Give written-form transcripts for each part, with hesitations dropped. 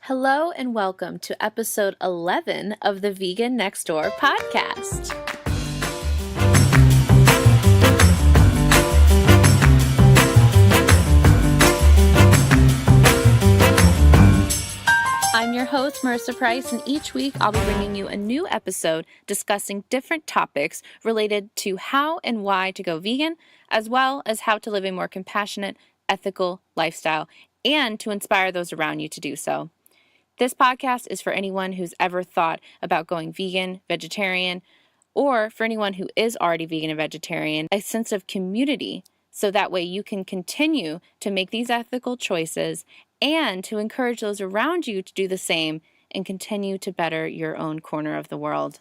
Hello and welcome to episode 11 of the Vegan Next Door podcast. I'm your host, Marissa Price, and each week I'll be bringing you a new episode discussing different topics related to how and why to go vegan, as well as how to live a more compassionate, ethical lifestyle, and to inspire those around you to do so. This podcast is for anyone who's ever thought about going vegan, vegetarian, or for anyone who is already vegan and vegetarian, a sense of community so that way you can continue to make these ethical choices and to encourage those around you to do the same and continue to better your own corner of the world.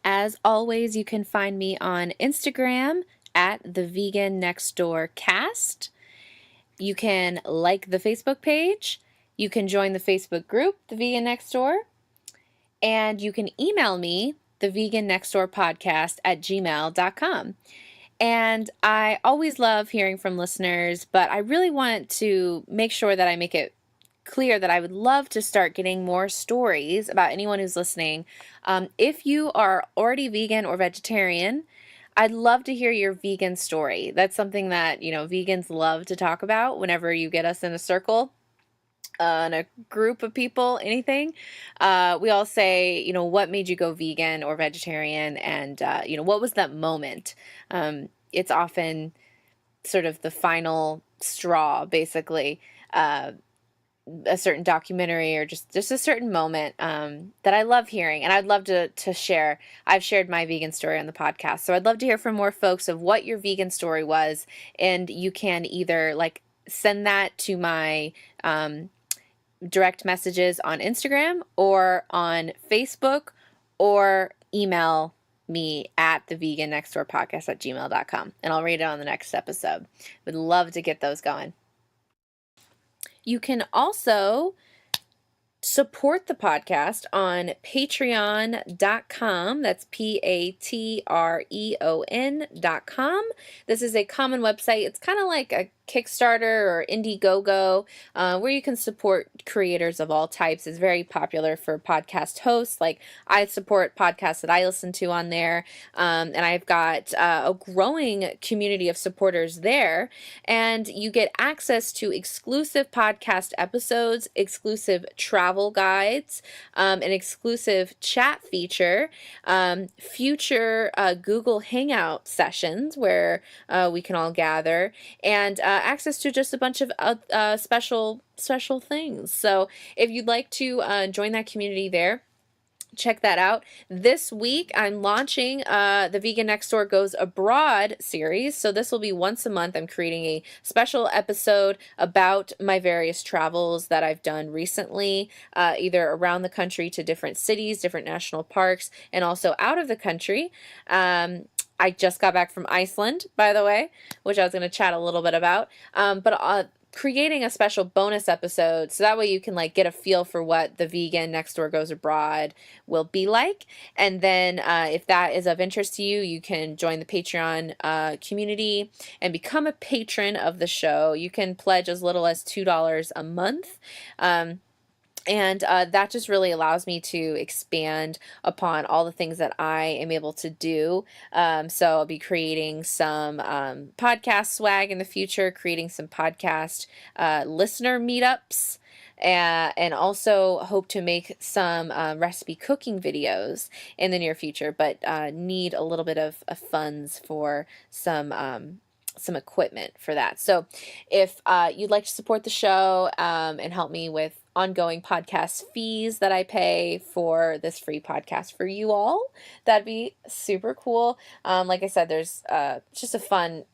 As always, you can find me on Instagram at the Vegan Next Door Cast. You can like the Facebook page. You can join the Facebook group, The Vegan Next Door, and you can email me, thevegannextdoorpodcast@gmail.com. And I always love hearing from listeners, but I really want to make sure that I make it clear that I would love to start getting more stories about anyone who's listening. If you are already vegan or vegetarian, I'd love to hear your vegan story. That's something that, vegans love to talk about whenever you get us in a circle. In a group of people, anything, we all say, what made you go vegan or vegetarian, and what was that moment? It's often sort of the final straw, basically, a certain documentary or just a certain moment that I love hearing, and I'd love to share. I've shared my vegan story on the podcast, so I'd love to hear from more folks of what your vegan story was, and you can either send that to my direct messages on Instagram or on Facebook, or email me at the Vegan Next Door Podcast @gmail.com, and I'll read it on the next episode. Would love to get those going. You can also support the podcast on patreon.com. That's patreon.com. This is a common website. It's kind of like a Kickstarter or Indiegogo, where you can support creators of all types. It's very popular for podcast hosts. Like, I support podcasts that I listen to on there, and I've got a growing community of supporters there, and you get access to exclusive podcast episodes, exclusive travel guides, an exclusive chat feature, future Google Hangout sessions where we can all gather, and access to just a bunch of special things. So if you'd like to join that community there, check that out. This week, I'm launching the Vegan Next Door Goes Abroad series. So this will be once a month. I'm creating a special episode about my various travels that I've done recently, either around the country to different cities, different national parks, and also out of the country. I just got back from Iceland, by the way, which I was going to chat a little bit about. But creating a special bonus episode so that way you can get a feel for what the Vegan Next Door Goes Abroad will be like. And then if that is of interest to you, you can join the Patreon community and become a patron of the show. You can pledge as little as $2 a month. And that just really allows me to expand upon all the things that I am able to do. So I'll be creating some podcast swag in the future, creating some podcast listener meetups, and also hope to make some recipe cooking videos in the near future, but need a little bit of funds for some equipment for that. So if you'd like to support the show and help me with ongoing podcast fees that I pay for this free podcast for you all, that'd be super cool. Like I said, there's just a fun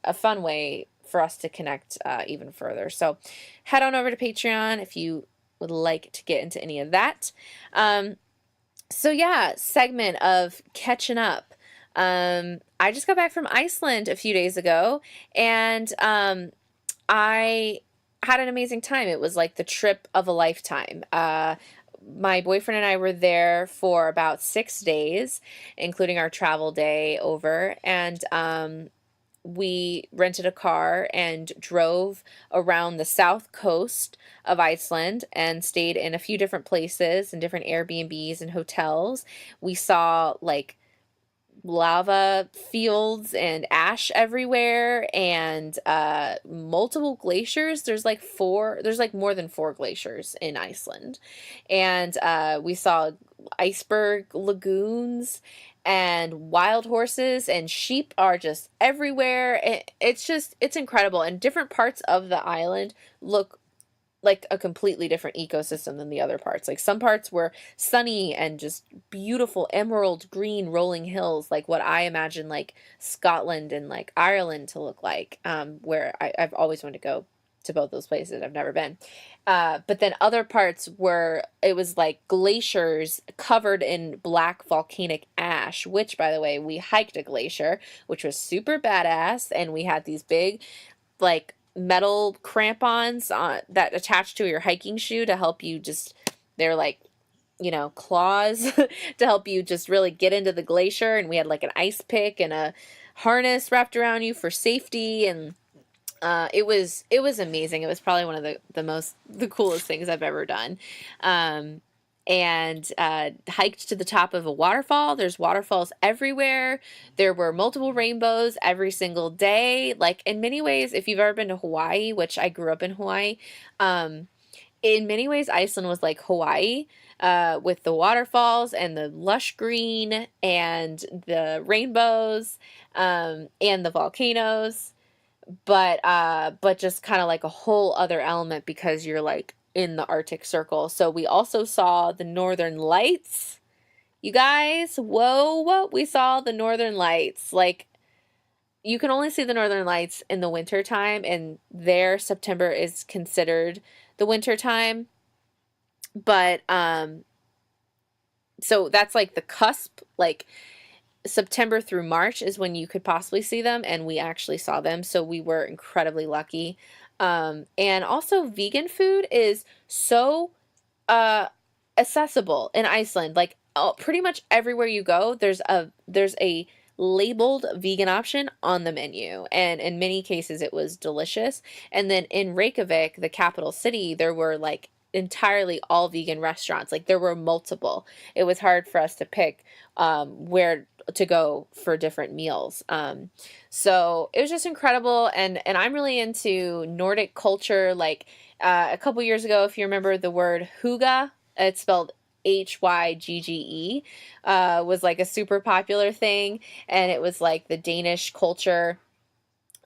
way for us to connect even further. So head on over to Patreon if you would like to get into any of that. So yeah, segment of catching up. I just got back from Iceland a few days ago, and I had an amazing time. It was like the trip of a lifetime. My boyfriend and I were there for about 6 days, including our travel day over, and we rented a car and drove around the south coast of Iceland and stayed in a few different places and different Airbnbs and hotels. We saw like lava fields and ash everywhere and multiple glaciers. There's like more than four glaciers in Iceland. And we saw iceberg lagoons and wild horses and sheep are just everywhere. It's incredible. And different parts of the island look like a completely different ecosystem than the other parts. Like some parts were sunny and just beautiful emerald green rolling hills, like what I imagine like Scotland and like Ireland to look like, where I've always wanted to go to both those places. I've never been. But then other parts where it was like glaciers covered in black volcanic ash, which, by the way, we hiked a glacier, which was super badass. And we had these big, like, metal crampons that attach to your hiking shoe to help you just, they're like, claws to help you just really get into the glacier. And we had like an ice pick and a harness wrapped around you for safety. And it was amazing. It was probably one of the coolest things I've ever done. And hiked to the top of a waterfall. There's waterfalls everywhere. There were multiple rainbows every single day. Like in many ways, if you've ever been to Hawaii, which I grew up in Hawaii, in many ways Iceland was like Hawaii, with the waterfalls and the lush green and the rainbows, and the volcanoes, but just kind of like a whole other element because you're like in the Arctic Circle. So we also saw the Northern Lights. You guys, whoa, we saw the Northern Lights. Like, you can only see the Northern Lights in the winter time, and there September is considered the winter time. But so that's like the cusp, like September through March is when you could possibly see them, and we actually saw them, so we were incredibly lucky. And also vegan food is so accessible in Iceland. Like pretty much everywhere you go, there's a labeled vegan option on the menu, and in many cases it was delicious. And then in Reykjavik, the capital city, there were like entirely all vegan restaurants. Like there were multiple. It was hard for us to pick where to go for different meals. So it was just incredible. And I'm really into Nordic culture. Like a couple years ago, if you remember the word hygge, it's spelled Hygge, was like a super popular thing. And it was like the Danish culture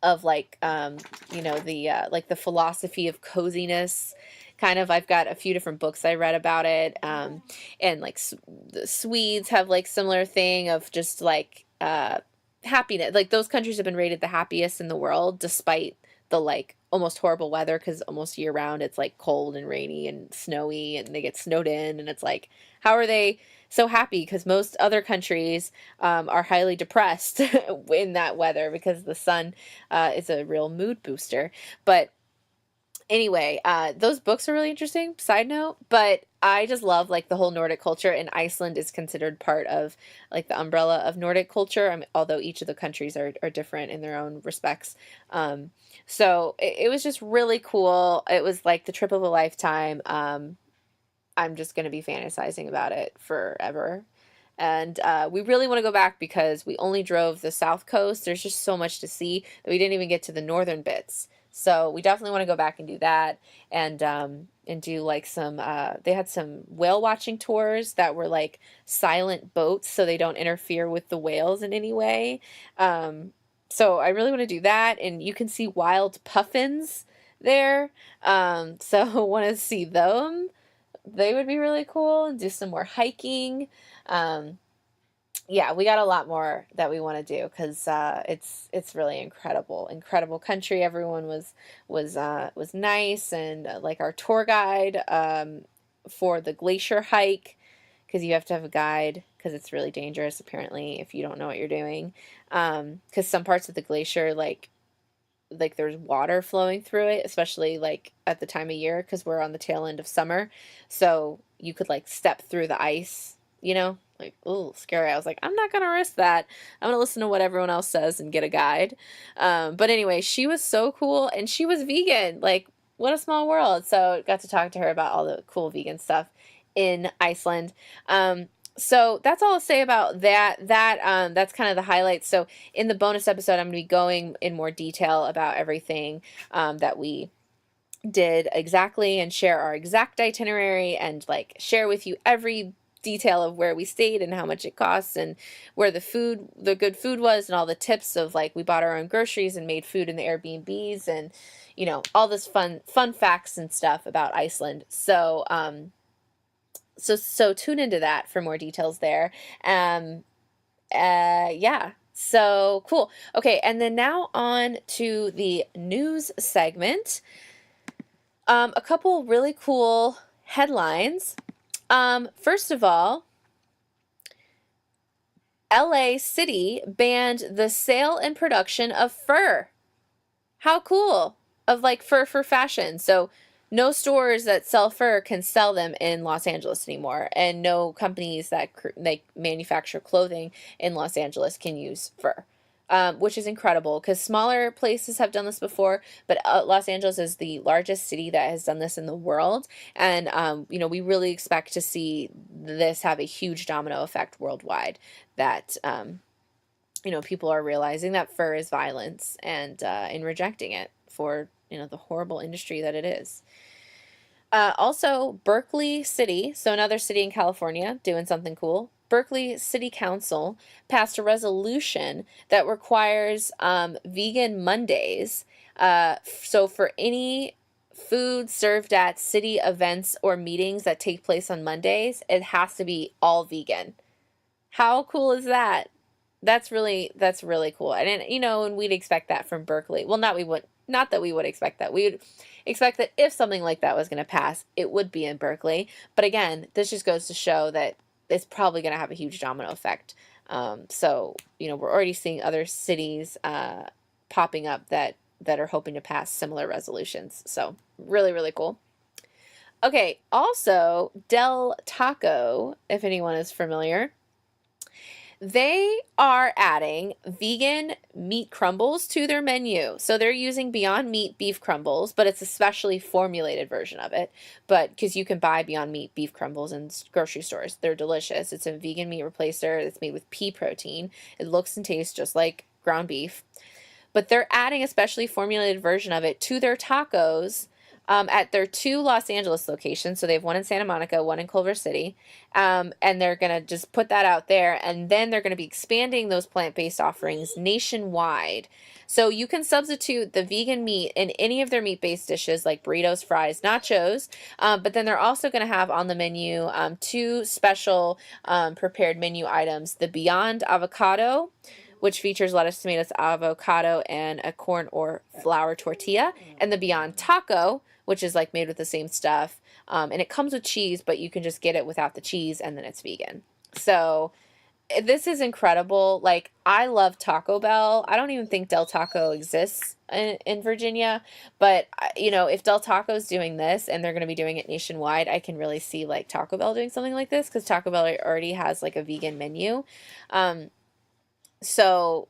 of like, the like the philosophy of coziness. Kind of, I've got a few different books I read about it, and like the Swedes have like similar thing of just like happiness. Like those countries have been rated the happiest in the world, despite the like almost horrible weather, because almost year round it's like cold and rainy and snowy, and they get snowed in, and it's like, how are they so happy? Because most other countries are highly depressed in that weather because the sun is a real mood booster. But anyway, those books are really interesting, side note, but I just love like the whole Nordic culture, and Iceland is considered part of like the umbrella of Nordic culture. I mean, although each of the countries are different in their own respects. So it was just really cool. It was like the trip of a lifetime. I'm just going to be fantasizing about it forever. And we really want to go back because we only drove the south coast. There's just so much to see that we didn't even get to the northern bits. So we definitely want to go back and do that, and do like some. They had some whale watching tours that were like silent boats, so they don't interfere with the whales in any way. So I really want to do that, and you can see wild puffins there. So want to see them. They would be really cool, and do some more hiking. Yeah, we got a lot more that we want to do because it's really incredible country. Everyone was nice, and like our tour guide for the glacier hike, because you have to have a guide because it's really dangerous apparently if you don't know what you're doing, because some parts of the glacier like there's water flowing through it, especially like at the time of year because we're on the tail end of summer, so you could like step through the ice, Like, ooh, scary. I was like, I'm not going to risk that. I'm going to listen to what everyone else says and get a guide. But anyway, she was so cool, and she was vegan. Like, what a small world. So got to talk to her about all the cool vegan stuff in Iceland. So that's all I'll say about that. That's kind of the highlights. So in the bonus episode, I'm going to be going in more detail about everything that we did exactly, and share our exact itinerary, and like share with you every detail of where we stayed and how much it costs, and where the good food was, and all the tips of like we bought our own groceries and made food in the Airbnbs, and all this fun facts and stuff about Iceland. So tune into that for more details there. Yeah. So cool. Okay, and then now on to the news segment. A couple really cool headlines. First of all, LA City banned the sale and production of fur. How cool! Of like fur for fashion. So no stores that sell fur can sell them in Los Angeles anymore, and no companies that manufacture clothing in Los Angeles can use fur. Which is incredible, because smaller places have done this before, but Los Angeles is the largest city that has done this in the world, and we really expect to see this have a huge domino effect worldwide, that people are realizing that fur is violence, and in rejecting it for the horrible industry that it is. Also, Berkeley City, so another city in California doing something cool. Berkeley City Council passed a resolution that requires vegan Mondays. So for any food served at city events or meetings that take place on Mondays, it has to be all vegan. How cool is that? That's really cool. And and we'd expect that from Berkeley. Well, not that we would expect that. We would expect that if something like that was going to pass, it would be in Berkeley. But again, this just goes to show that it's probably going to have a huge domino effect. So we're already seeing other cities popping up that are hoping to pass similar resolutions. So really, really cool. Okay, also Del Taco, if anyone is familiar. They are adding vegan meat crumbles to their menu. So they're using Beyond Meat beef crumbles, but it's a specially formulated version of it. But because you can buy Beyond Meat beef crumbles in grocery stores. They're delicious. It's a vegan meat replacer that's made with pea protein. It looks and tastes just like ground beef. But they're adding a specially formulated version of it to their tacos at their 2 Los Angeles locations. So they have one in Santa Monica, one in Culver City. And they're going to just put that out there. And then they're going to be expanding those plant-based offerings nationwide. So you can substitute the vegan meat in any of their meat-based dishes like burritos, fries, nachos. But then they're also going to have on the menu 2 special prepared menu items. The Beyond Avocado, which features lettuce, tomatoes, avocado, and a corn or flour tortilla. And the Beyond Taco, which is like made with the same stuff. And it comes with cheese, but you can just get it without the cheese, and then it's vegan. So this is incredible. Like, I love Taco Bell. I don't even think Del Taco exists in Virginia. But, if Del Taco's doing this and they're going to be doing it nationwide, I can really see like Taco Bell doing something like this, because Taco Bell already has like a vegan menu. So,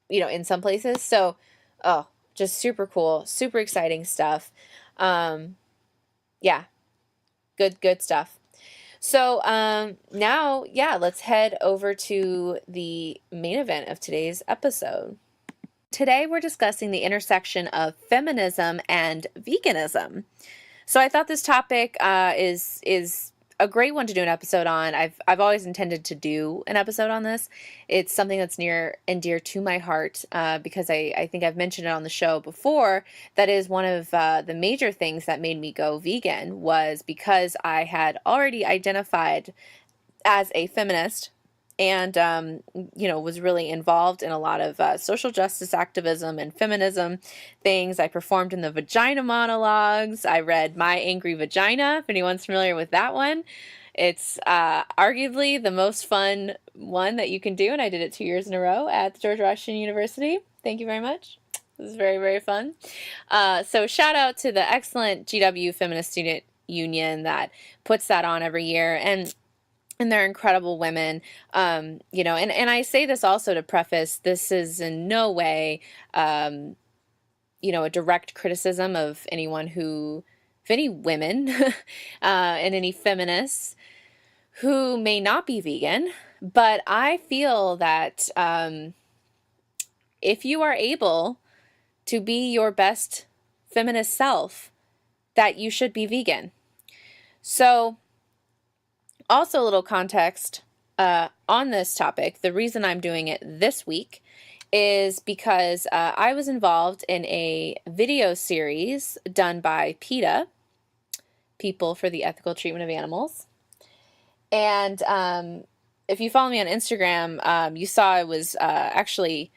in some places. So, just super cool, super exciting stuff. Yeah, good stuff. So, now, let's head over to the main event of today's episode. Today, we're discussing the intersection of feminism and veganism. So I thought this topic is a great one to do an episode on. I've always intended to do an episode on this. It's something that's near and dear to my heart because I think I've mentioned it on the show before. That is one of the major things that made me go vegan, was because I had already identified as a feminist, and was really involved in a lot of social justice activism and feminism things. I performed in the Vagina Monologues. I read My Angry Vagina, if anyone's familiar with that one. It's arguably the most fun one that you can do, and I did it 2 years in a row at George Washington University. Thank you very much. It was very, very fun. So shout out to the excellent GW Feminist Student Union that puts that on every year. And and they're incredible women. You know, and I say this also to preface, this is in no way, you know, a direct criticism of any women, and any feminists who may not be vegan. But I feel that if you are able to be your best feminist self, that you should be vegan. So, also a little context on this topic. The reason I'm doing it this week is because I was involved in a video series done by PETA, People for the Ethical Treatment of Animals. And if you follow me on Instagram, you saw I was actually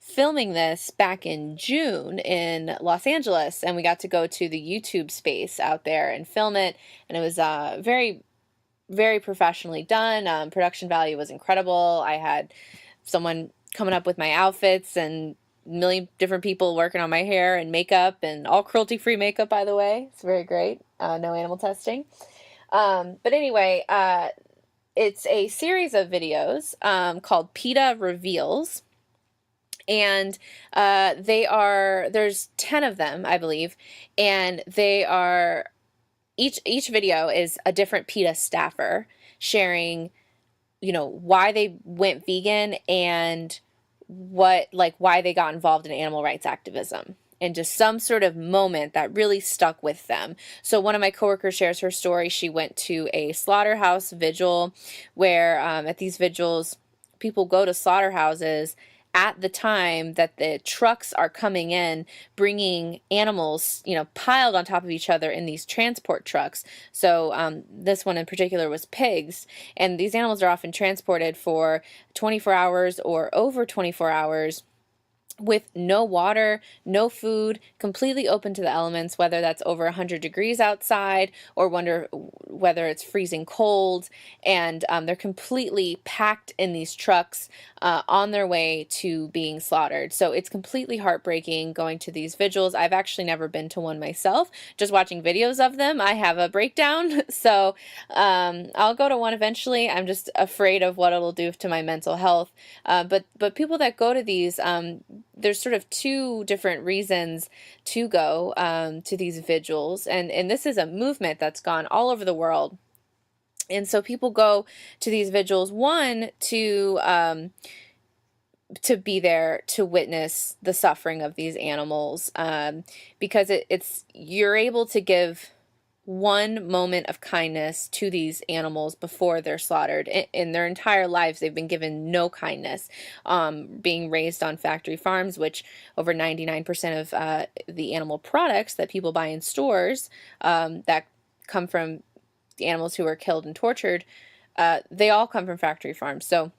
filming this back in June in Los Angeles, and we got to go to the YouTube space out there and film it, and it was very, very professionally done. Production value was incredible. I had someone coming up with my outfits and a million different people working on my hair and makeup, and all cruelty-free makeup, by the way. It's very great. No animal testing. But anyway, it's a series of videos called PETA Reveals. And there's 10 of them, I believe, and they are, each video is a different PETA staffer sharing, you know, why they went vegan and why they got involved in animal rights activism, and just some sort of moment that really stuck with them. So one of my coworkers shares her story. She went to a slaughterhouse vigil where at these vigils, people go to slaughterhouses at the time that the trucks are coming in, bringing animals, you know, piled on top of each other in these transport trucks. So this one in particular was pigs, and these animals are often transported for 24 hours or over 24 hours with no water, no food, completely open to the elements, whether that's over 100 degrees outside or whether it's freezing cold. And they're completely packed in these trucks on their way to being slaughtered. So it's completely heartbreaking going to these vigils. I've actually never been to one myself. Just watching videos of them, I have a breakdown. So I'll go to one eventually. I'm just afraid of what it'll do to my mental health. But people that go to these, there's sort of two different reasons to go to these vigils, and this is a movement that's gone all over the world. And so people go to these vigils, one, to be there to witness the suffering of these animals, because you're able to give one moment of kindness to these animals before they're slaughtered. In their entire lives, they've been given no kindness, being raised on factory farms, which over 99% of the animal products that people buy in stores that come from the animals who are killed and tortured, they all come from factory farms. So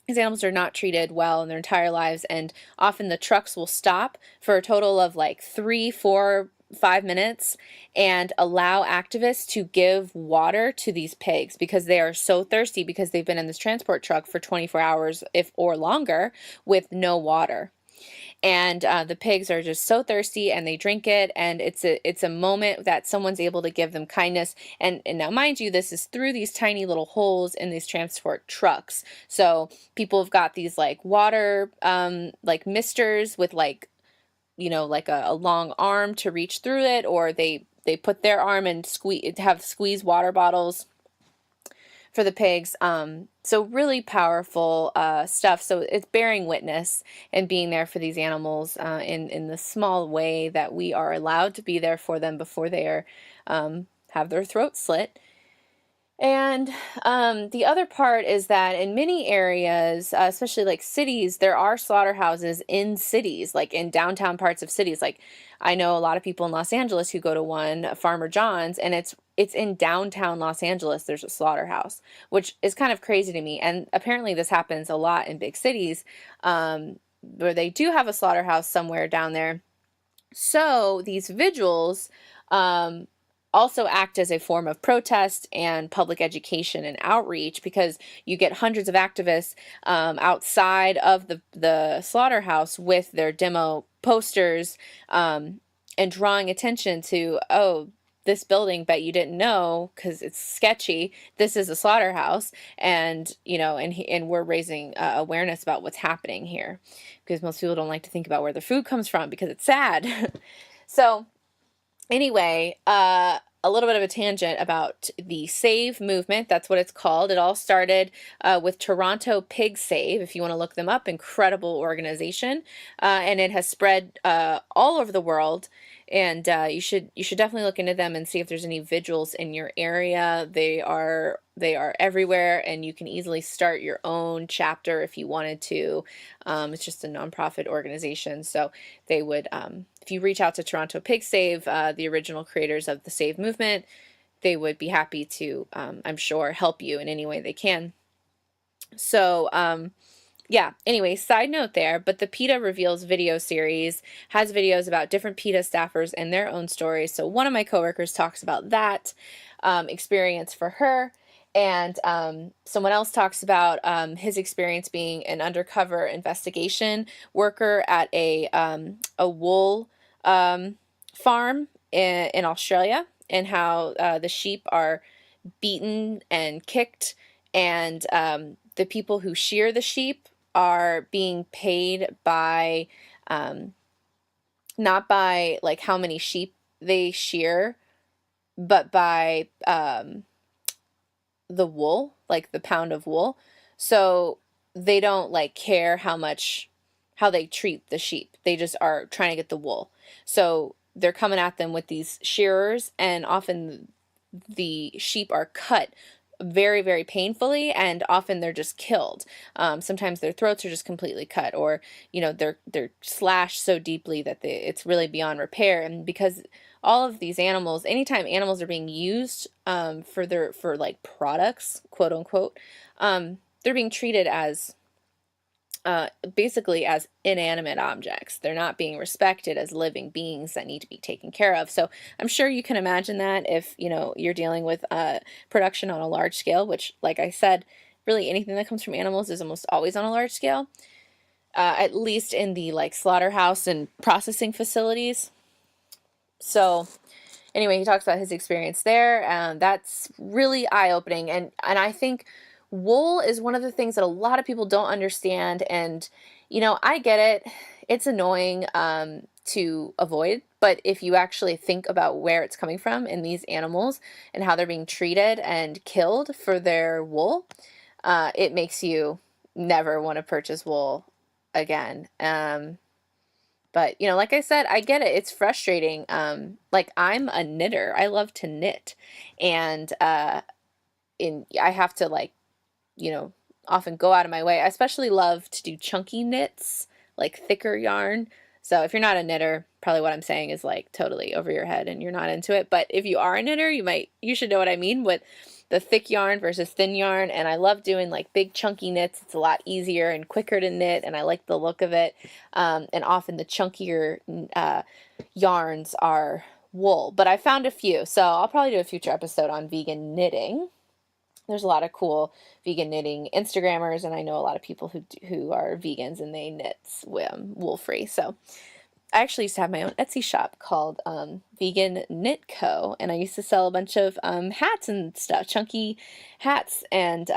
these animals are not treated well in their entire lives, and often the trucks will stop for a total of like 3, 4, 5 minutes and allow activists to give water to these pigs because they are so thirsty, because they've been in this transport truck for 24 hours or longer with no water. And the pigs are just so thirsty, and they drink it, and it's a moment that someone's able to give them kindness. And now, mind you, this is through these tiny little holes in these transport trucks. So people have got these like water like misters with like, you know, like a long arm to reach through it, or they put their arm and squeeze water bottles for the pigs. So really powerful stuff. So it's bearing witness and being there for these animals in the small way that we are allowed to be there for them before they are have their throats slit. And the other part is that in many areas, especially like cities, there are slaughterhouses in cities, like in downtown parts of cities. Like I know a lot of people in Los Angeles who go to one, Farmer John's, and it's in downtown Los Angeles. There's a slaughterhouse, which is kind of crazy to me. And apparently this happens a lot in big cities, where they do have a slaughterhouse somewhere down there. So these vigils also act as a form of protest and public education and outreach, because you get hundreds of activists outside of the slaughterhouse with their demo posters and drawing attention to, oh, this building, bet you didn't know because it's sketchy. This is a slaughterhouse, and and we're raising awareness about what's happening here, because most people don't like to think about where their food comes from because it's sad. So anyway, a little bit of a tangent about the Save movement. That's what it's called. It all started with Toronto Pig Save. If you want to look them up, incredible organization, and it has spread all over the world. And you should definitely look into them and see if there's any vigils in your area. They are everywhere, and you can easily start your own chapter if you wanted to. It's just a nonprofit organization, so they would, if you reach out to Toronto Pig Save, the original creators of the Save movement, they would be happy to, I'm sure, help you in any way they can. So, yeah, anyway, side note there, but the PETA Reveals video series has videos about different PETA staffers and their own stories. So one of my coworkers talks about that experience for her, and someone else talks about his experience being an undercover investigation worker at a wool farm in Australia, and how the sheep are beaten and kicked, and the people who shear the sheep are being paid by not by like how many sheep they shear, but by the wool, like the pound of wool. So they don't like care how they treat the sheep. They just are trying to get the wool. So they're coming at them with these shearers, and often the sheep are cut very, very painfully, and often they're just killed. Sometimes their throats are just completely cut, or they're slashed so deeply that it's really beyond repair. And because all of these animals, anytime animals are being used for like products, quote unquote, they're being treated as basically as inanimate objects. They're not being respected as living beings that need to be taken care of. So I'm sure you can imagine that if you're dealing with production on a large scale, which, like I said, really anything that comes from animals is almost always on a large scale, at least in the like slaughterhouse and processing facilities. So anyway, he talks about his experience there, and that's really eye-opening. And I think wool is one of the things that a lot of people don't understand. And I get it, it's annoying to avoid, but if you actually think about where it's coming from in these animals and how they're being treated and killed for their wool, it makes you never want to purchase wool again. But like I said, I get it. It's frustrating. Like, I'm a knitter. I love to knit, and I have to, like, often go out of my way. I especially love to do chunky knits, like thicker yarn. So if you're not a knitter, probably what I'm saying is like totally over your head and you're not into it. But if you are a knitter, you should know what I mean with the thick yarn versus thin yarn. And I love doing like big chunky knits. It's a lot easier and quicker to knit, and I like the look of it. And often the chunkier yarns are wool, but I found a few. So I'll probably do a future episode on vegan knitting. There's a lot of cool vegan knitting Instagrammers, and I know a lot of people who are vegans and they knit wool free. So I actually used to have my own Etsy shop called Vegan Knit Co. And I used to sell a bunch of hats and stuff, chunky hats and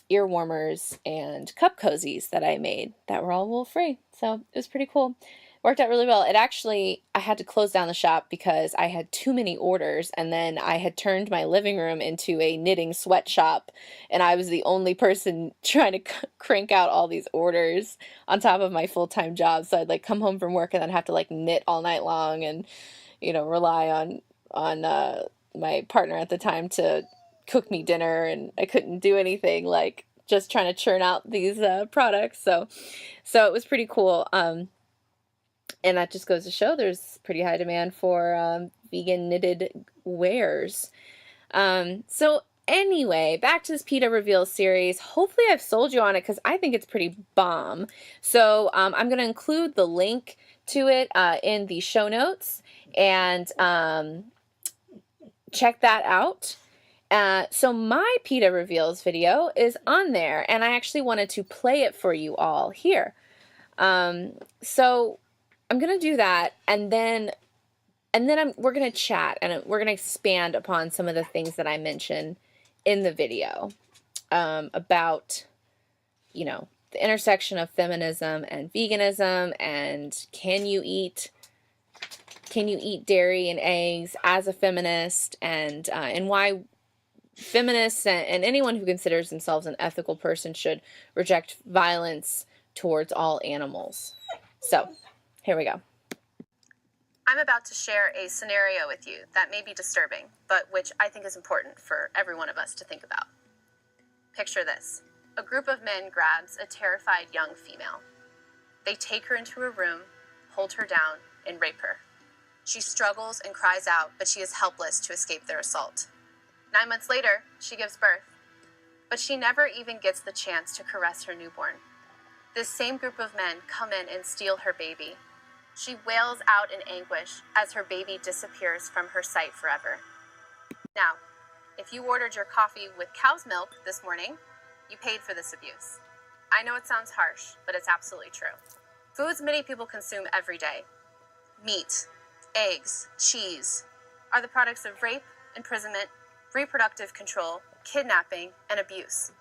ear warmers and cup cozies that I made that were all wool free. So it was pretty cool. Worked out really well. I had to close down the shop because I had too many orders, and then I had turned my living room into a knitting sweatshop, and I was the only person trying to crank out all these orders on top of my full-time job. So I'd like come home from work and then have to like knit all night long, and rely on my partner at the time to cook me dinner, and I couldn't do anything, like just trying to churn out these products. So it was pretty cool. And that just goes to show there's pretty high demand for vegan knitted wares. So anyway, back to this PETA Reveals series. Hopefully I've sold you on it because I think it's pretty bomb. So I'm going to include the link to it in the show notes, and check that out. So my PETA Reveals video is on there, and I actually wanted to play it for you all here. So I'm going to do that, and then And then we're going to chat, and we're going to expand upon some of the things that I mentioned in the video about, the intersection of feminism and veganism, and can you eat dairy and eggs as a feminist, and why feminists and anyone who considers themselves an ethical person should reject violence towards all animals. So, here we go. I'm about to share a scenario with you that may be disturbing, but which I think is important for every one of us to think about. Picture this. A group of men grabs a terrified young female. They take her into a room, hold her down, and rape her. She struggles and cries out, but she is helpless to escape their assault. 9 months later, she gives birth, but she never even gets the chance to caress her newborn. This same group of men come in and steal her baby. She wails out in anguish as her baby disappears from her sight forever. Now, if you ordered your coffee with cow's milk this morning, you paid for this abuse. I know it sounds harsh, but it's absolutely true. Foods many people consume every day, meat, eggs, cheese, are the products of rape, imprisonment, reproductive control, kidnapping, and abuse.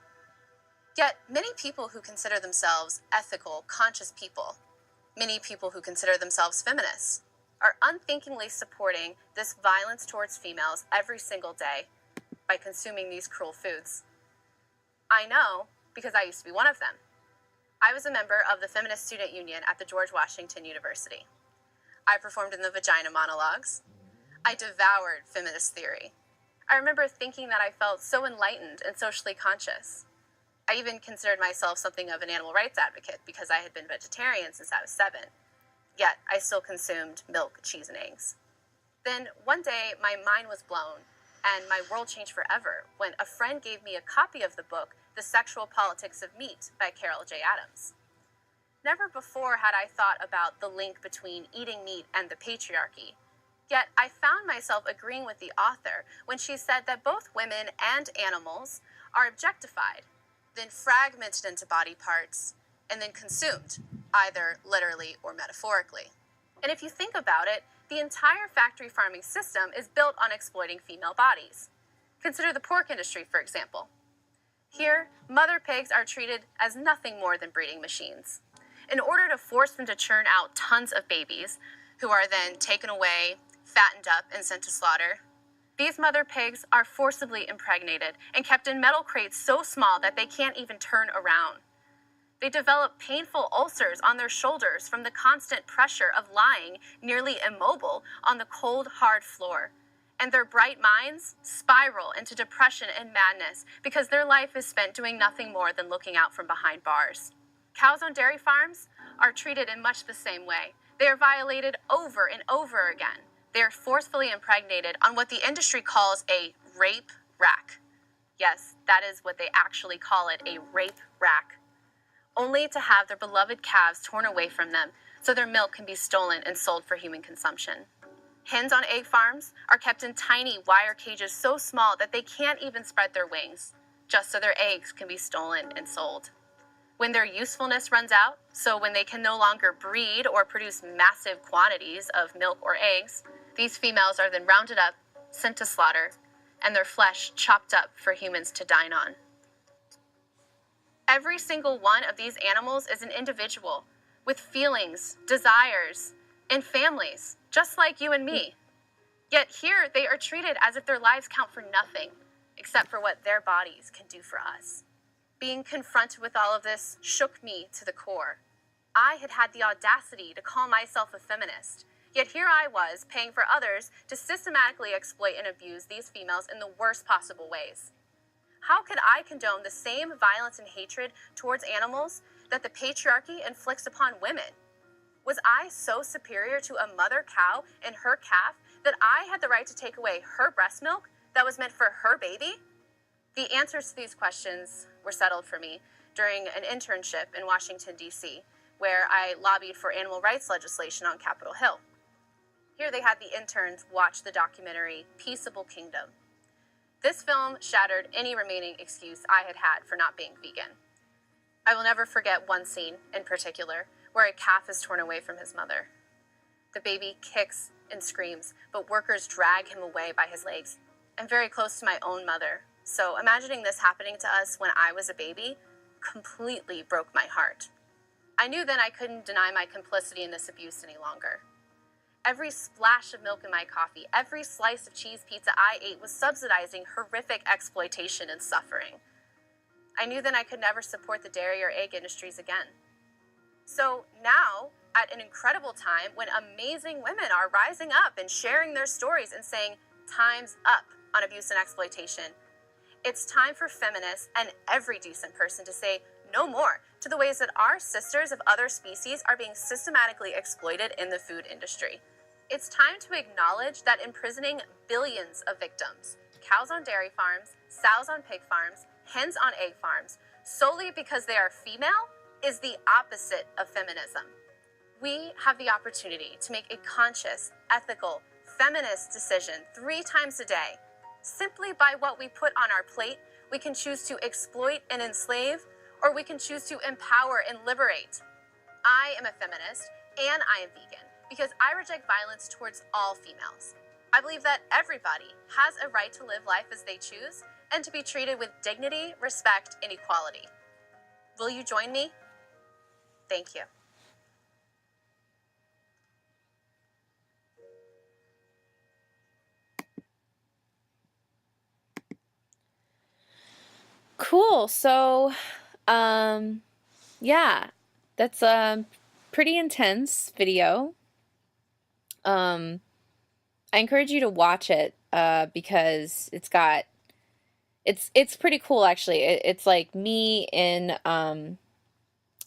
Yet, many people who consider themselves ethical, conscious people, many people who consider themselves feminists, are unthinkingly supporting this violence towards females every single day by consuming these cruel foods. I know because I used to be one of them. I was a member of the Feminist Student Union at the George Washington University. I performed in the Vagina Monologues. I devoured feminist theory. I remember thinking that I felt so enlightened and socially conscious. I even considered myself something of an animal rights advocate because I had been vegetarian since I was 7. Yet, I still consumed milk, cheese, and eggs. Then, one day, my mind was blown, and my world changed forever when a friend gave me a copy of the book, The Sexual Politics of Meat by Carol J. Adams. Never before had I thought about the link between eating meat and the patriarchy. Yet, I found myself agreeing with the author when she said that both women and animals are objectified, then fragmented into body parts, and then consumed, either literally or metaphorically. And if you think about it, the entire factory farming system is built on exploiting female bodies. Consider the pork industry, for example. Here, mother pigs are treated as nothing more than breeding machines. In order to force them to churn out tons of babies, who are then taken away, fattened up, and sent to slaughter, these mother pigs are forcibly impregnated and kept in metal crates so small that they can't even turn around. They develop painful ulcers on their shoulders from the constant pressure of lying, nearly immobile, on the cold, hard floor. And their bright minds spiral into depression and madness because their life is spent doing nothing more than looking out from behind bars. Cows on dairy farms are treated in much the same way. They are violated over and over again. They are forcefully impregnated on what the industry calls a rape rack. Yes, that is what they actually call it, a rape rack. Only to have their beloved calves torn away from them so their milk can be stolen and sold for human consumption. Hens on egg farms are kept in tiny wire cages so small that they can't even spread their wings, just so their eggs can be stolen and sold. When their usefulness runs out, so when they can no longer breed or produce massive quantities of milk or eggs, these females are then rounded up, sent to slaughter, and their flesh chopped up for humans to dine on. Every single one of these animals is an individual with feelings, desires, and families, just like you and me. Yet here they are treated as if their lives count for nothing, except for what their bodies can do for us. Being confronted with all of this shook me to the core. I had had the audacity to call myself a feminist, yet here I was paying for others to systematically exploit and abuse these females in the worst possible ways. How could I condone the same violence and hatred towards animals that the patriarchy inflicts upon women? Was I so superior to a mother cow and her calf that I had the right to take away her breast milk that was meant for her baby? The answers to these questions were settled for me during an internship in Washington, D.C., where I lobbied for animal rights legislation on Capitol Hill. Here they had the interns watch the documentary Peaceable Kingdom. This film shattered any remaining excuse I had had for not being vegan. I will never forget one scene in particular where a calf is torn away from his mother. The baby kicks and screams, but workers drag him away by his legs. I'm very close to my own mother, so imagining this happening to us when I was a baby completely broke my heart. I knew then I couldn't deny my complicity in this abuse any longer. Every splash of milk in my coffee, every slice of cheese pizza I ate was subsidizing horrific exploitation and suffering. I knew then I could never support the dairy or egg industries again. So now, at an incredible time when amazing women are rising up and sharing their stories and saying, time's up on abuse and exploitation, it's time for feminists and every decent person to say no more to the ways that our sisters of other species are being systematically exploited in the food industry. It's time to acknowledge that imprisoning billions of victims, cows on dairy farms, sows on pig farms, hens on egg farms, solely because they are female, is the opposite of feminism. We have the opportunity to make a conscious, ethical, feminist decision 3 times a day. Simply by what we put on our plate, we can choose to exploit and enslave, or we can choose to empower and liberate. I am a feminist and I am vegan because I reject violence towards all females. I believe that everybody has a right to live life as they choose and to be treated with dignity, respect, and equality. Will you join me? Thank you. Cool. So, yeah, that's a pretty intense video. I encourage you to watch it because it's pretty cool actually. It's like me in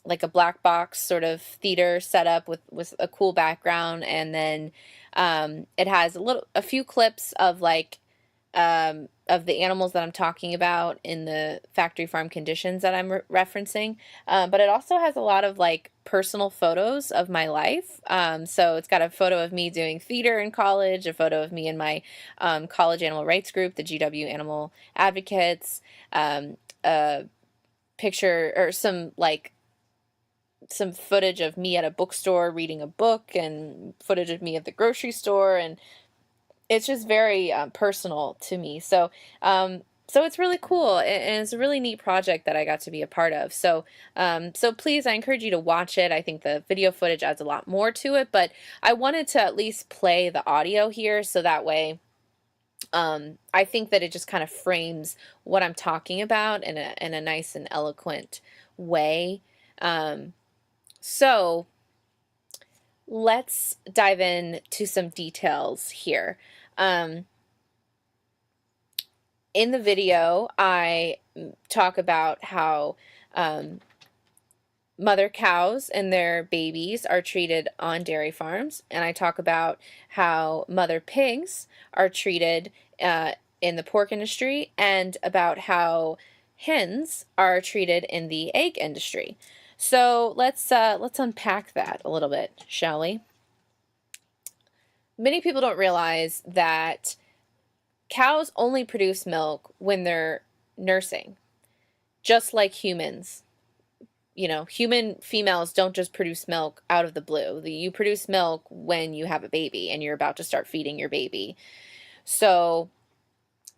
like a black box sort of theater setup with a cool background, and then it has a few clips of like of the animals that I'm talking about in the factory farm conditions that I'm referencing. But it also has a lot of like personal photos of my life. So it's got a photo of me doing theater in college, a photo of me in my college animal rights group, the GW Animal Advocates, a picture or some footage of me at a bookstore reading a book, and footage of me at the grocery store, and it's just very personal to me. So it's really cool, and it's a really neat project that I got to be a part of. So please, I encourage you to watch it. I think the video footage adds a lot more to it, but I wanted to at least play the audio here so that way I think that it just kind of frames what I'm talking about in a nice and eloquent way. So let's dive in to some details here. In the video, I talk about how mother cows and their babies are treated on dairy farms, and I talk about how mother pigs are treated in the pork industry, and about how hens are treated in the egg industry. So let's unpack that a little bit, shall we? Many people don't realize that cows only produce milk when they're nursing, just like humans. You know, human females don't just produce milk out of the blue. You produce milk when you have a baby and you're about to start feeding your baby. So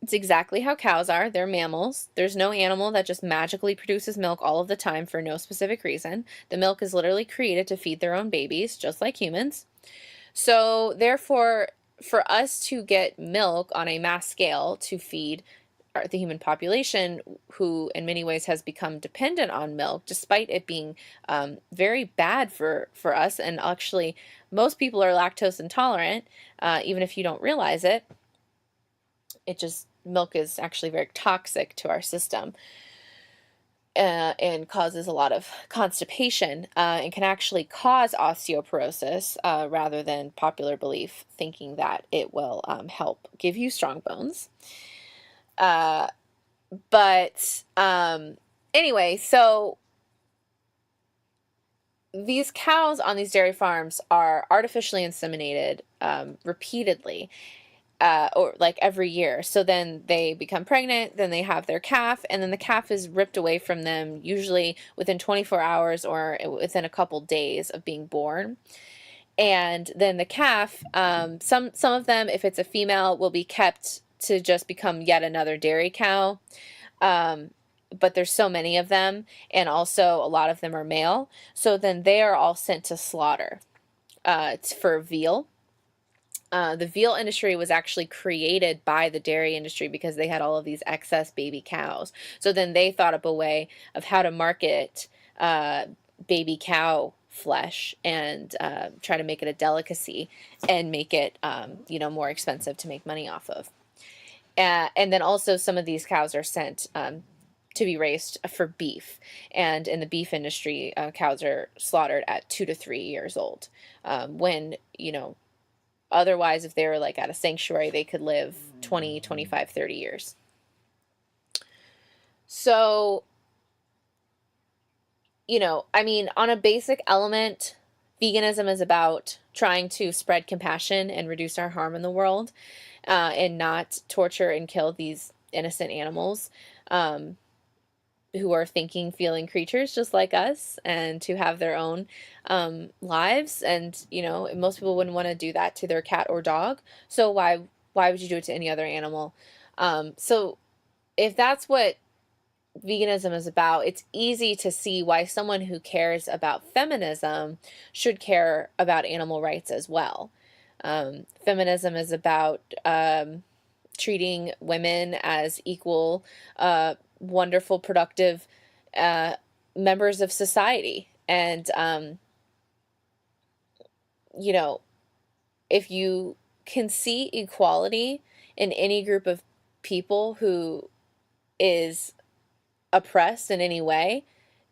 it's exactly how cows are. They're mammals. There's no animal that just magically produces milk all of the time for no specific reason. The milk is literally created to feed their own babies, just like humans. So therefore, for us to get milk on a mass scale to feed the human population, who in many ways has become dependent on milk, despite it being very bad for us, and actually most people are lactose intolerant, even if you don't realize it. Milk is actually very toxic to our system. And causes a lot of constipation, and can actually cause osteoporosis, rather than popular belief thinking that it will help give you strong bones. Anyway, so these cows on these dairy farms are artificially inseminated repeatedly. Or like every year. So then they become pregnant, then they have their calf, and then the calf is ripped away from them, usually within 24 hours or within a couple days of being born. And then the calf, some of them, if it's a female, will be kept to just become yet another dairy cow. Um, but there's so many of them, and also a lot of them are male. So then they are all sent to slaughter. It's for veal. The veal industry was actually created by the dairy industry because they had all of these excess baby cows. So then they thought up a way of how to market baby cow flesh and try to make it a delicacy and make it, more expensive to make money off of. And then also some of these cows are sent to be raised for beef. And in the beef industry, cows are slaughtered at 2 to 3 years old. When, otherwise, if they were like at a sanctuary, they could live 20, 25, 30 years. So, on a basic element, veganism is about trying to spread compassion and reduce our harm in the world, and not torture and kill these innocent animals, who are thinking, feeling creatures just like us, and to have their own lives. And most people wouldn't want to do that to their cat or dog. So why would you do it to any other animal? So if that's what veganism is about, it's easy to see why someone who cares about feminism should care about animal rights as well. Feminism is about treating women as equal, wonderful, productive members of society. And, if you can see equality in any group of people who is oppressed in any way,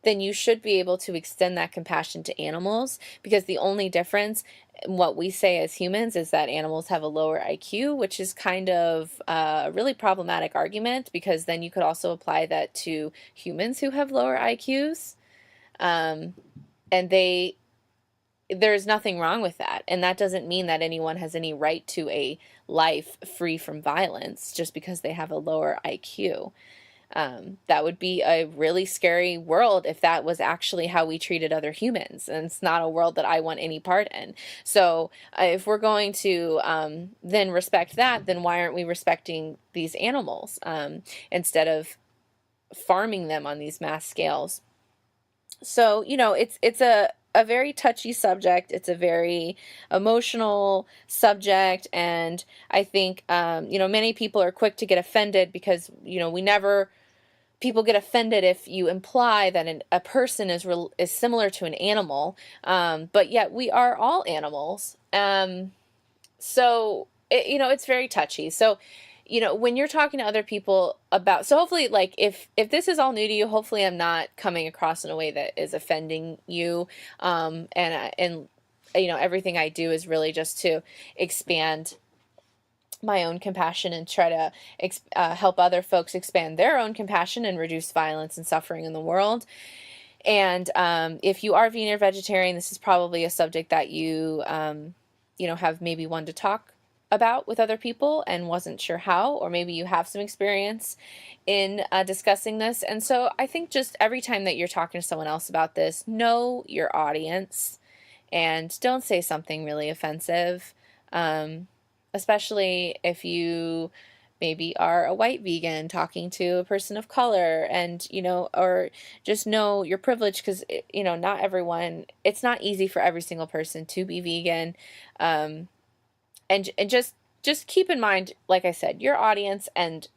then you should be able to extend that compassion to animals, because the only difference in what we say as humans is that animals have a lower IQ, which is kind of a really problematic argument, because then you could also apply that to humans who have lower IQs. And there's nothing wrong with that. And that doesn't mean that anyone has any right to a life free from violence just because they have a lower IQ. That would be a really scary world if that was actually how we treated other humans. And it's not a world that I want any part in. So if we're going to then respect that, then why aren't we respecting these animals instead of farming them on these mass scales? So, it's a very touchy subject. It's a very emotional subject. And I think, many people are quick to get offended because, people get offended if you imply that a person is similar to an animal, but yet we are all animals. So it's very touchy. So when you're talking to other people about, so hopefully, like, if this is all new to you, hopefully I'm not coming across in a way that is offending you. And everything I do is really just to expand my own compassion and try to help other folks expand their own compassion and reduce violence and suffering in the world. And if you are vegan or vegetarian, this is probably a subject that you have maybe wanted to talk about with other people and wasn't sure how, or maybe you have some experience in discussing this. And so I think just every time that you're talking to someone else about this, know your audience and don't say something really offensive. Especially if you maybe are a white vegan talking to a person of color, and or just know your privilege, because not everyone, it's not easy for every single person to be vegan. And just keep in mind, like I said, your audience and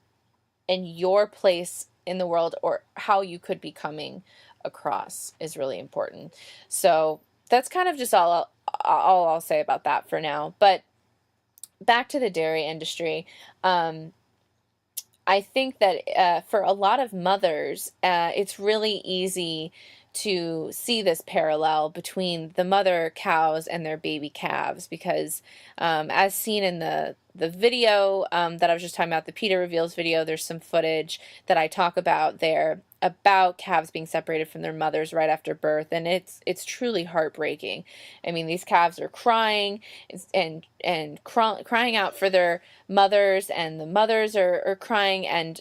your place in the world, or how you could be coming across, is really important. So that's kind of just all I'll say about that for now. But back to the dairy industry, I think that for a lot of mothers, it's really easy to see this parallel between the mother cows and their baby calves, because as seen in the video that I was just talking about, the PETA Reveals video, there's some footage that I talk about there about calves being separated from their mothers right after birth, and it's truly heartbreaking. I mean, these calves are crying and crying out for their mothers, and the mothers are crying, and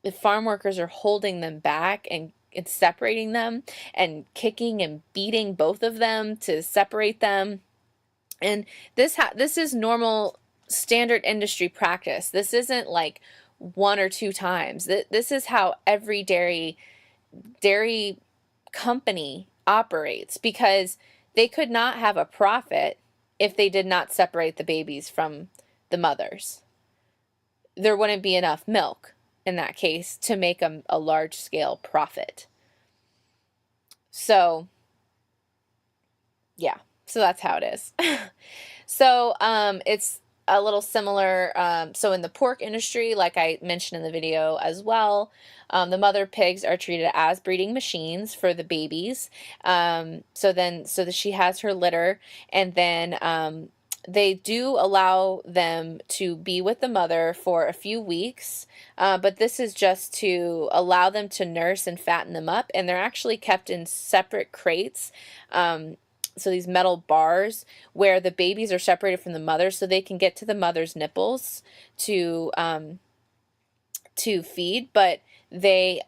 the farm workers are holding them back and separating them and kicking and beating both of them to separate them. And this is normal standard industry practice. This isn't like one or two times. This is how every dairy company operates, because they could not have a profit if they did not separate the babies from the mothers. There wouldn't be enough milk in that case to make a large scale profit. So yeah, so that's how it is. So it's a little similar. So in the pork industry, like I mentioned in the video as well, the mother pigs are treated as breeding machines for the babies. So that she has her litter, and then they do allow them to be with the mother for a few weeks, but this is just to allow them to nurse and fatten them up, and they're actually kept in separate crates. So these metal bars where the babies are separated from the mother, so they can get to the mother's nipples to feed, but they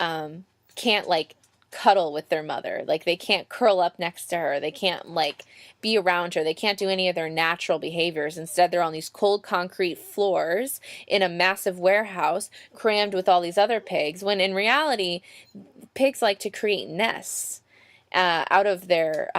can't like cuddle with their mother. Like they can't curl up next to her. They can't like be around her. They can't do any of their natural behaviors. Instead, they're on these cold concrete floors in a massive warehouse crammed with all these other pigs, when in reality, pigs like to create nests out of their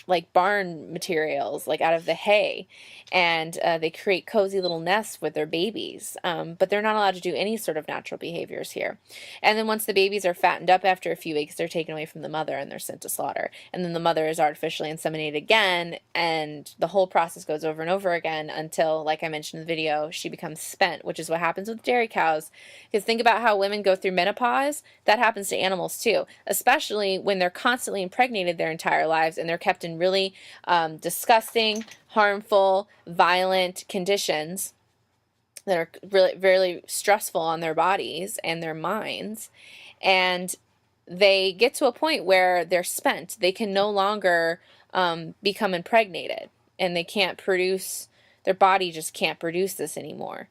like barn materials, like out of the hay, and they create cozy little nests with their babies, but they're not allowed to do any sort of natural behaviors here. And then once the babies are fattened up after a few weeks, they're taken away from the mother and they're sent to slaughter, and then the mother is artificially inseminated again, and the whole process goes over and over again until, like I mentioned in the video, she becomes spent, which is what happens with dairy cows. Because think about how women go through menopause. That happens to animals too, especially when they're constantly impregnated their entire lives and they're kept in really disgusting, harmful, violent conditions that are really, really stressful on their bodies and their minds. And they get to a point where they're spent. They can no longer become impregnated, and they can't produce, their body just can't produce this anymore.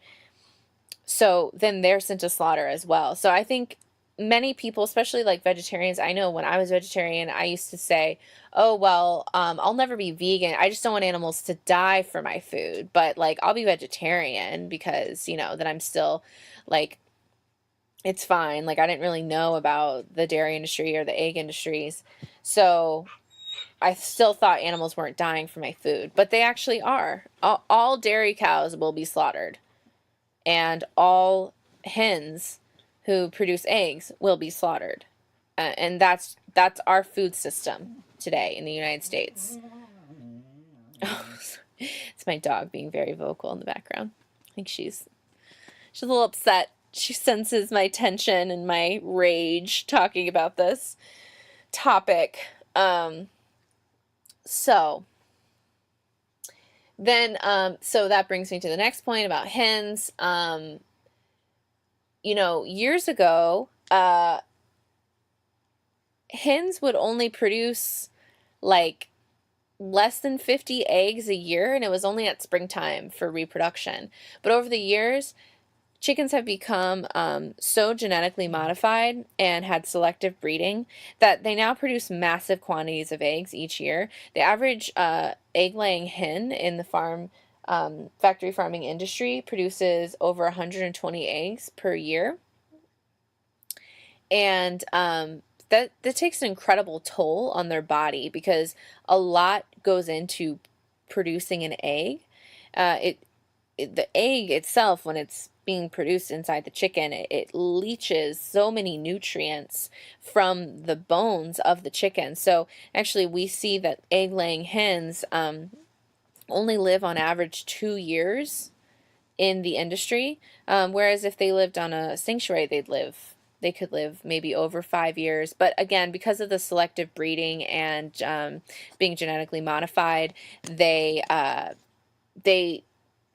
So then they're sent to slaughter as well. So I think many people, especially like vegetarians, I know when I was vegetarian, I used to say, oh, well, I'll never be vegan. I just don't want animals to die for my food. But like, I'll be vegetarian because, that I'm still like, it's fine. Like, I didn't really know about the dairy industry or the egg industries. So I still thought animals weren't dying for my food, but they actually are. All dairy cows will be slaughtered, and all hens who produce eggs will be slaughtered. And that's our food system today in the United States. Oh, it's my dog being very vocal in the background. I think she's a little upset. She senses my tension and my rage talking about this topic. So that brings me to the next point about hens. Years ago, hens would only produce like less than 50 eggs a year, and it was only at springtime for reproduction. But over the years, chickens have become so genetically modified and had selective breeding that they now produce massive quantities of eggs each year. The average egg-laying hen in the factory farming industry produces over 120 eggs per year. And that takes an incredible toll on their body, because a lot goes into producing an egg. The egg itself, when it's being produced inside the chicken, it leaches so many nutrients from the bones of the chicken. So actually, we see that egg-laying hens only live on average 2 years in the industry, whereas if they lived on a sanctuary, they could live maybe over 5 years. But again, because of the selective breeding and being genetically modified, they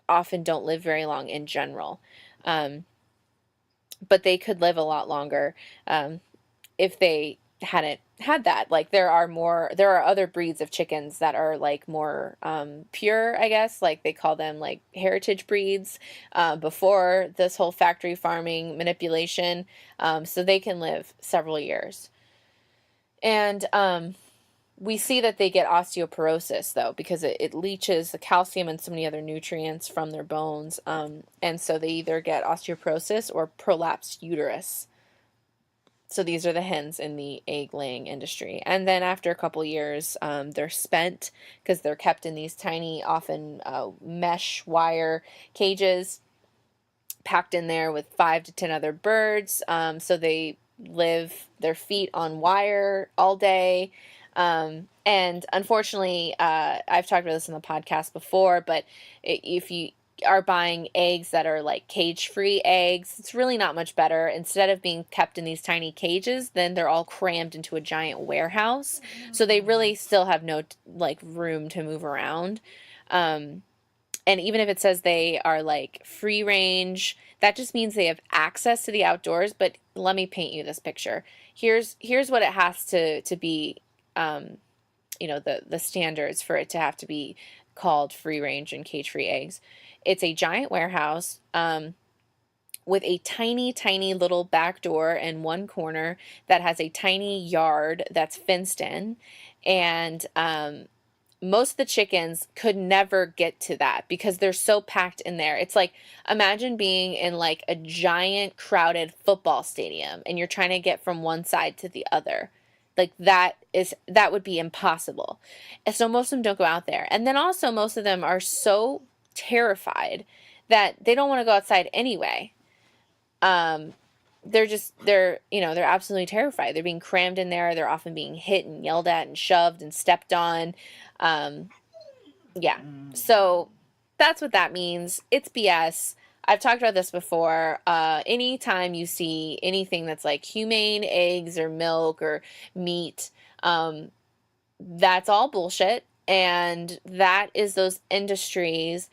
often don't live very long in general. But they could live a lot longer if they hadn't had that. Like there are other breeds of chickens that are like more pure, I guess, like they call them like heritage breeds before this whole factory farming manipulation, so they can live several years. And we see that they get osteoporosis, though, because it leaches the calcium and so many other nutrients from their bones. And so they either get osteoporosis or prolapsed uterus. So these are the hens in the egg-laying industry. And then after a couple years, they're spent because they're kept in these tiny, often mesh wire cages, packed in there with 5 to 10 other birds. So they live their feet on wire all day. And unfortunately, I've talked about this in the podcast before, but if you are buying eggs that are like cage-free eggs, it's really not much better. Instead of being kept in these tiny cages, then they're all crammed into a giant warehouse. So they really still have no like room to move around. And even if it says they are like free range, that just means they have access to the outdoors. But let me paint you this picture. Here's what it has to be, the standards for it to have to be called free range and cage free eggs. It's a giant warehouse with a tiny, tiny little back door in one corner that has a tiny yard that's fenced in. And most of the chickens could never get to that because they're so packed in there. It's like, imagine being in like a giant crowded football stadium and you're trying to get from one side to the other. Like that would be impossible. And so most of them don't go out there. And then also most of them are so terrified that they don't want to go outside anyway. They're absolutely terrified. They're being crammed in there. They're often being hit and yelled at and shoved and stepped on. So that's what that means. It's BS. I've talked about this before. Anytime you see anything that's like humane eggs or milk or meat, that's all bullshit. And that is those industries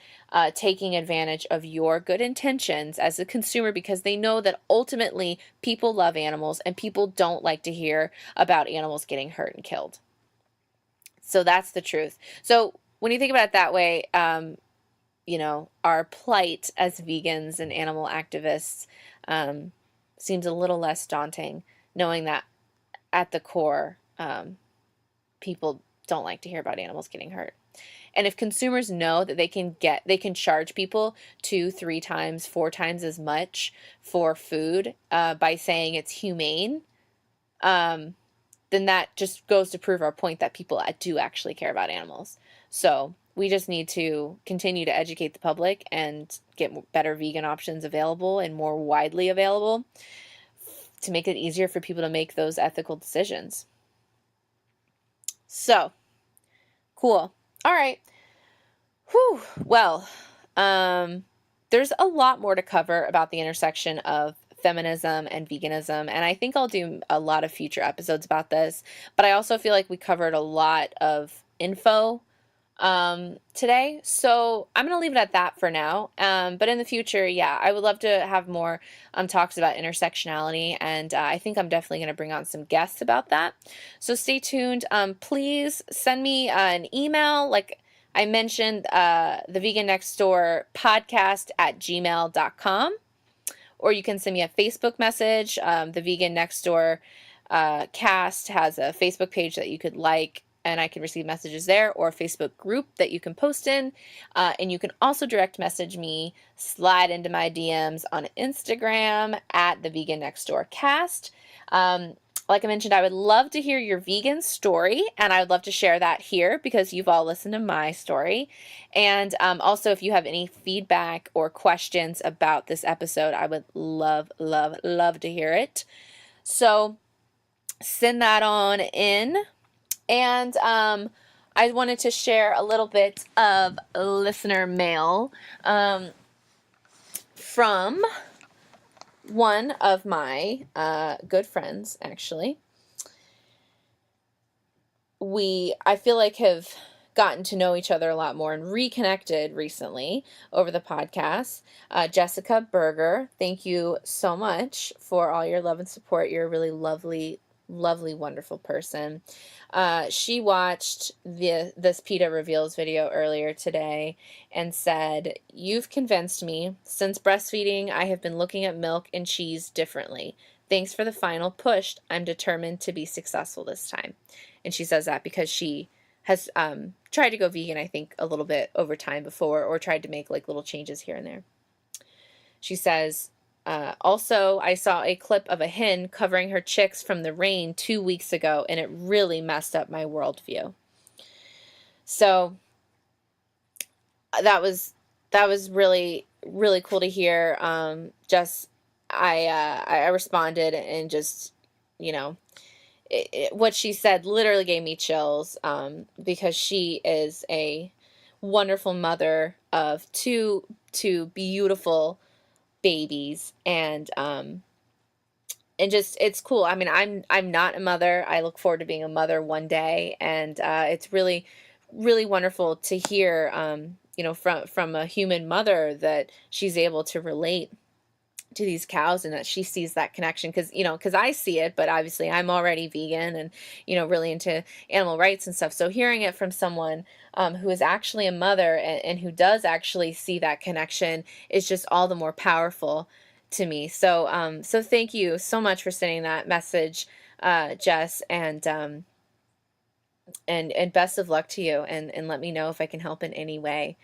taking advantage of your good intentions as a consumer because they know that ultimately people love animals and people don't like to hear about animals getting hurt and killed. So that's the truth. So when you think about it that way, our plight as vegans and animal activists seems a little less daunting, knowing that at the core, people don't like to hear about animals getting hurt. And if consumers know that they can charge people 2, 3 times, 4 times as much for food by saying it's humane, then that just goes to prove our point that people do actually care about animals. So we just need to continue to educate the public and get better vegan options available and more widely available to make it easier for people to make those ethical decisions. So, cool. All right. Whew. Well, there's a lot more to cover about the intersection of feminism and veganism, and I think I'll do a lot of future episodes about this, but I also feel like we covered a lot of info today, so I'm gonna leave it at that for now. But in the future, I would love to have more talks about intersectionality, and I think I'm definitely gonna bring on some guests about that. So stay tuned. Please send me an email, like I mentioned, the Vegan Next Door podcast at gmail.com, or you can send me a Facebook message. The Vegan Next Door cast has a Facebook page that you could like, and I can receive messages there, or a Facebook group that you can post in. And you can also direct message me, slide into my DMs on Instagram at the Vegan Next Door cast. Like I mentioned, I would love to hear your vegan story, and I would love to share that here because you've all listened to my story. And also, if you have any feedback or questions about this episode, I would love, love, love to hear it. So send that on in. And I wanted to share a little bit of listener mail from one of my good friends, actually. I feel like have gotten to know each other a lot more and reconnected recently over the podcast. Jessica Berger, thank you so much for all your love and support. You're a really lovely, lovely, wonderful person. She watched this PETA Reveals video earlier today and said, "You've convinced me. Since breastfeeding, I have been looking at milk and cheese differently. Thanks for the final push. I'm determined to be successful this time. And she says that because she has tried to go vegan, I think, a little bit over time before, or tried to make like little changes here and there. She says, also, I saw a clip of a hen covering her chicks from the rain 2 weeks ago, and it really messed up my worldview. So that was really, really cool to hear. I responded and just, you know, what she said literally gave me chills, because she is a wonderful mother of two beautiful babies, and just, it's cool. I mean, I'm not a mother. I look forward to being a mother one day, and it's really, really wonderful to hear, from a human mother that she's able to relate to these cows and that she sees that connection, because I see it, but obviously I'm already vegan and really into animal rights and stuff. So hearing it from someone who is actually a mother and who does actually see that connection is just all the more powerful to me. So so thank you so much for sending that message, Jess, and best of luck to you, and let me know if I can help in any way.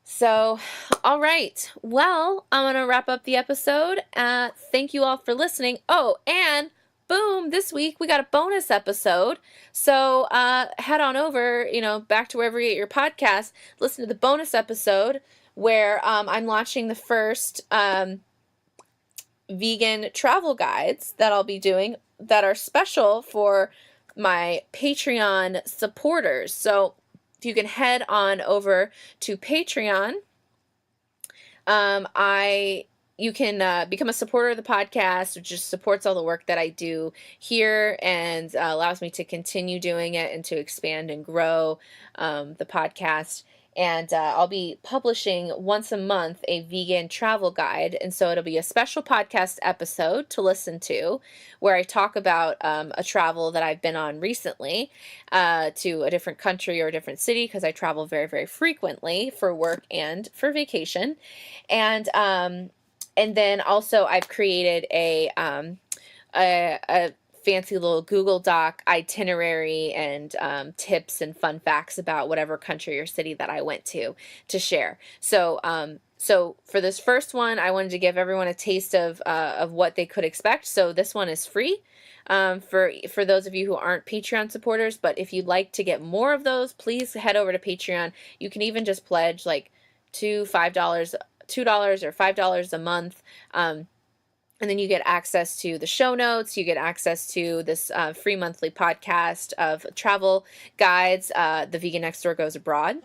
So, all right. Well, I'm going to wrap up the episode. Thank you all for listening. Oh, and boom, this week we got a bonus episode. So, head on over, back to wherever you get your podcast. Listen to the bonus episode where I'm launching the first vegan travel guides that I'll be doing that are special for my Patreon supporters. So, you can head on over to Patreon. You can become a supporter of the podcast, which just supports all the work that I do here and allows me to continue doing it and to expand and grow the podcast. And I'll be publishing once a month a vegan travel guide. And so it'll be a special podcast episode to listen to where I talk about a travel that I've been on recently to a different country or a different city, because I travel very, very frequently for work and for vacation. And then also I've created a fancy little Google Doc itinerary and tips and fun facts about whatever country or city that I went to share. So so for this first one, I wanted to give everyone a taste of what they could expect. So this one is free for those of you who aren't Patreon supporters. But if you'd like to get more of those, please head over to Patreon. You can even just pledge like $2 or $5 a month. And then you get access to the show notes. You get access to this free monthly podcast of travel guides, The Vegan Next Door Goes Abroad,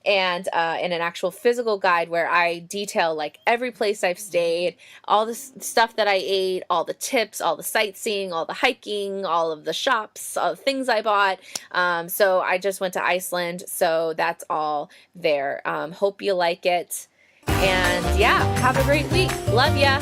and an actual physical guide where I detail like every place I've stayed, all the stuff that I ate, all the tips, all the sightseeing, all the hiking, all of the shops, all the things I bought. So I just went to Iceland, so that's all there. Hope you like it. And yeah, have a great week. Love ya.